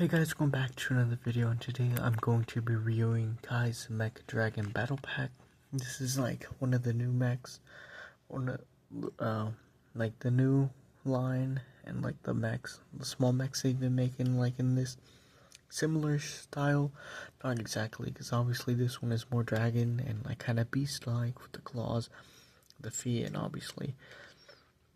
Hey guys, welcome back to another video, and today I'm going to be reviewing Kai's Mech Dragon Battle Pack. This is like one of the new mechs, like the new line, and like the small mechs they've been making like in this similar style. Not exactly, because obviously this one is more dragon and like kind of beast-like with the claws, the feet, and obviously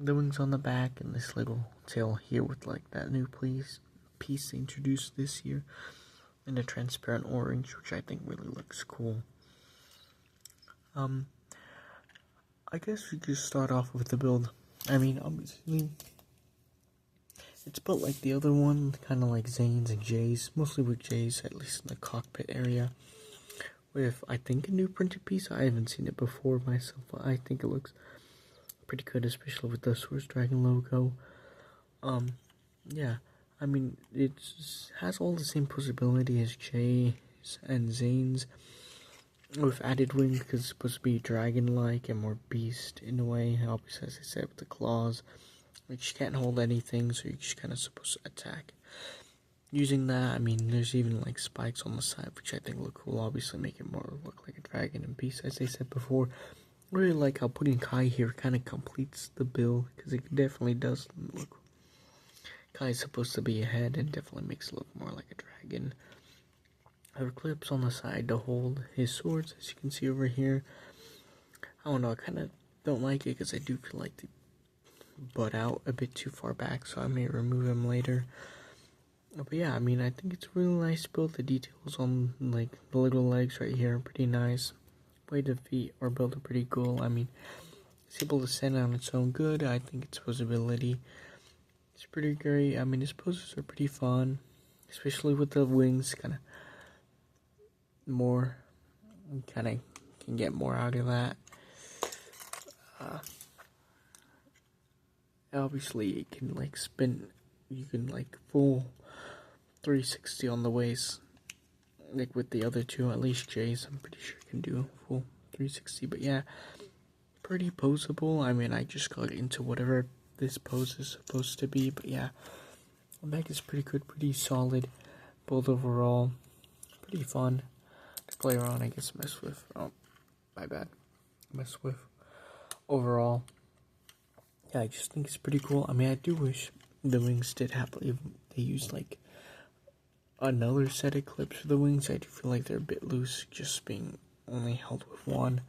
the wings on the back, and this little tail here with like that new piece they introduced this year in a transparent orange, which I think really looks cool. I guess we could start off with the build. I mean, obviously it's built like the other one, kind of like Zane's and Jay's, mostly with Jay's, at least in the cockpit area, with I think a new printed piece. I haven't seen it before myself, but I think it looks pretty good, especially with the Source Dragon logo. Yeah, I mean, it has all the same possibility as Jay's and Zane's, with added wings, because it's supposed to be dragon-like and more beast in a way. Obviously, as I said, with the claws, which can't hold anything, so you're just kind of supposed to attack. Using that, I mean, there's even like spikes on the side, which I think look cool. Obviously, make it more look like a dragon and beast, as I said before. I really like how putting Kai here kind of completes the build, because it definitely does look. Kai's supposed to be a head and definitely makes it look more like a dragon. There are clips on the side to hold his swords, as you can see over here. I don't know, I kind of don't like it because I do feel like they butt out a bit too far back, so I may remove them later. But yeah, I mean, I think it's a really nice build. The details on like the little legs right here are pretty nice. Way the feet are built are pretty cool. I mean, it's able to stand on its own good. I think its posability is pretty great. I mean, its poses are pretty fun, especially with the wings, kind of can get more out of that. Obviously it can like spin, you can like full 360 on the waist, like with the other two. At least Jay's, I'm pretty sure, can do full 360. But yeah, pretty poseable. I mean, I just got into whatever this pose is supposed to be, but yeah, the mech is pretty good, pretty solid build overall, pretty fun to play around, I guess, mess with. Oh, my bad. Mess with. Overall, yeah, I just think it's pretty cool. I mean, I do wish the wings did have, they used like another set of clips for the wings. I do feel like they're a bit loose, just being only held with one.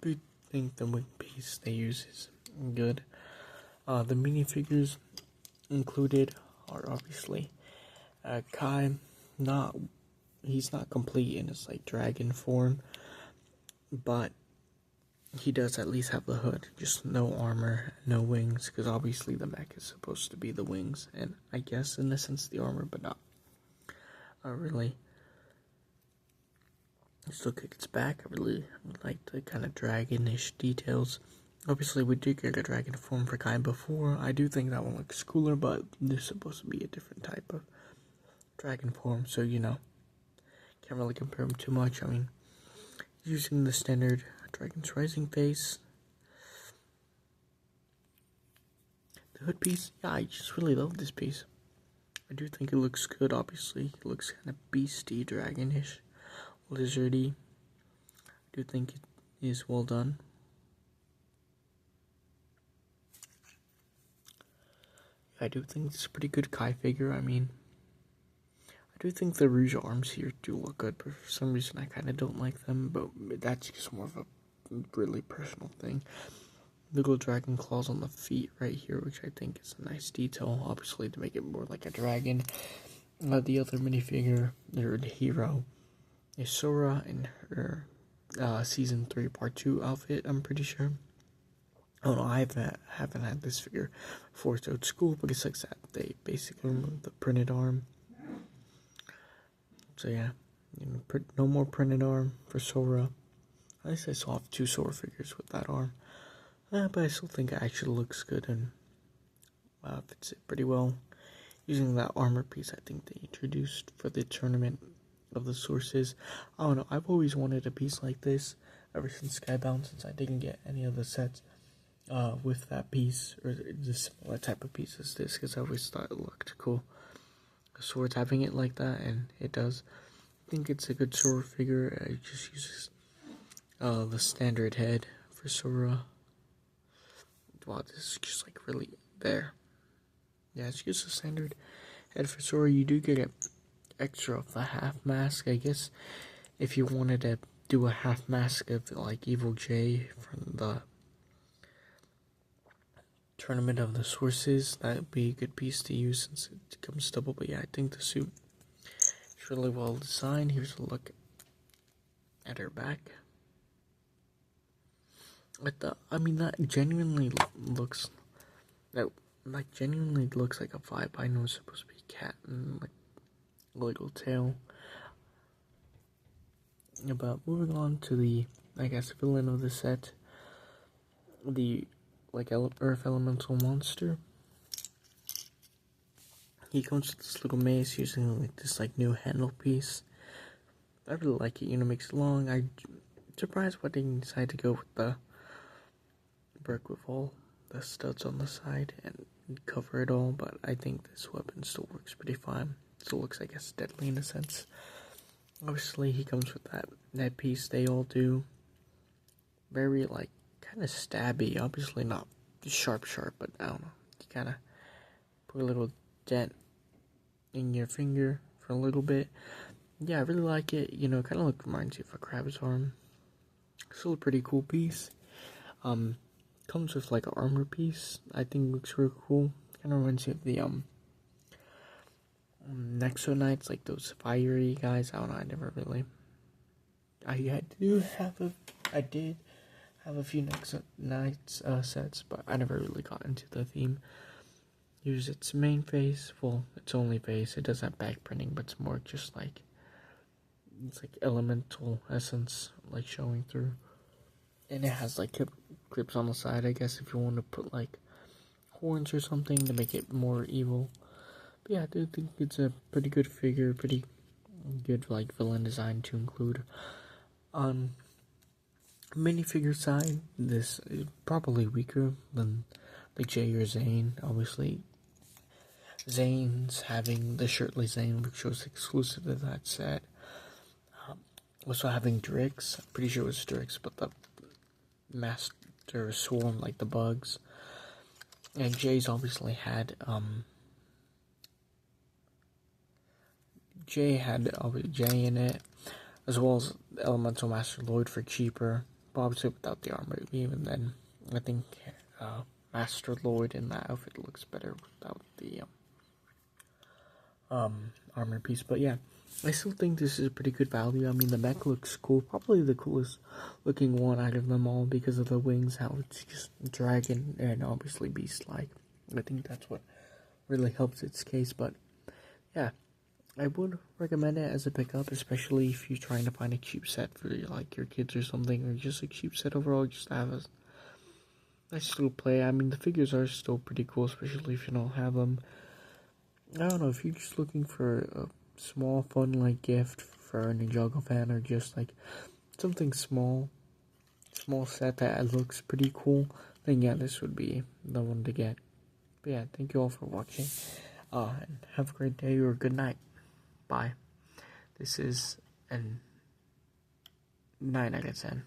But I think the wing piece they use is good. The minifigures included are obviously Kai. He's not complete in his like dragon form, but he does at least have the hood, just no armor, no wings, because obviously the mech is supposed to be the wings, and I guess in a sense the armor, but not really. Still kick its back. I really like the kind of dragonish details. Obviously we did get a dragon form for Kai before. I do think that one looks cooler, but this is supposed to be a different type of dragon form, so you know, can't really compare them too much. I mean, using the standard Dragon's Rising face. The hood piece, yeah, I just really love this piece. I do think it looks good, obviously. It looks kind of beasty, dragonish, lizardy. I do think it is well done. I do think it's a pretty good Kai figure. I mean, I do think the Rouge arms here do look good, but for some reason I kind of don't like them, but that's just more of a really personal thing. Little dragon claws on the feet right here, which I think is a nice detail, obviously to make it more like a dragon. The other minifigure, their hero, is Sora in her season 3 part 2 outfit, I'm pretty sure. Oh no, I haven't had this figure before, so it's cool because like that, they basically removed the printed arm. So yeah, no more printed arm for Sora. At least I saw 2 Sora figures with that arm. But I still think it actually looks good and fits it pretty well. Using that armor piece I think they introduced for the tournament of the sources. I don't know, I've always wanted a piece like this ever since Skybound, since I didn't get any of the sets with that piece, or the similar type of piece as this, because I always thought it looked cool. swords having it like that, and it does. I think it's a good sword figure. It just uses the standard head for Sora. Wow, this is just like really there. Yeah, it's just a standard head for Sora. You do get an extra of the half mask, I guess, if you wanted to do a half mask of like Evil J from the Tournament of the Sources. That would be a good piece to use since it comes double. But yeah, I think the suit is really well designed. Here's a look at her back. That genuinely looks like a vibe. I know it's supposed to be a cat and like a little tail. But moving on to the, I guess, villain of the set, the Earth Elemental monster. He comes with this little mace using like this new handle piece. I really like it. Makes it long. I'm surprised why they decided to go with the brick with all the studs on the side and cover it all, but I think this weapon still works pretty fine. Still looks, I guess, deadly in a sense. Obviously, he comes with that piece. They all do. Very, kind of stabby. Obviously not sharp, but I don't know. You kind of put a little dent in your finger for a little bit. Yeah, I really like it. Kind of reminds you of a crab's arm. Still a pretty cool piece. Comes with an armor piece. I think looks really cool. Kind of reminds you of the Nexo Knights, like those fiery guys. I don't know. I did have a few Nexo Knights sets, but I never really got into the theme. Here's its main face. Well, its only face. It does have back printing, but it's more just it's elemental essence showing through. And it has clips on the side, I guess, if you want to put horns or something to make it more evil. But yeah, I do think it's a pretty good figure, pretty good villain design to include. On minifigure side, this is probably weaker than Jay or Zane. Obviously, Zane's having the shirtless Zane, which was exclusive to that set. Also having Drix. I'm pretty sure it was Drix, but the Master Swarm, the bugs. And Jay's obviously had, Jay in it, as well as Elemental Master Lloyd for cheaper, but obviously without the armor. Even then, I think Master Lloyd in that outfit looks better without the armor piece. But yeah, I still think this is a pretty good value. The mech looks cool, probably the coolest looking one out of them all because of the wings, how it's just dragon and obviously beast-like. I think that's what really helps its case. But yeah, I would recommend it as a pickup, especially if you're trying to find a cheap set for your kids or something, or just a cheap set overall, just to have a nice little play. The figures are still pretty cool, especially if you don't have them. I don't know, if you're just looking for a small, fun, gift for a Ninjago fan, or just, something small set that looks pretty cool, then yeah, this would be the one to get. But yeah, thank you all for watching, and have a great day or good night. Bye. This is a 9 out of 10.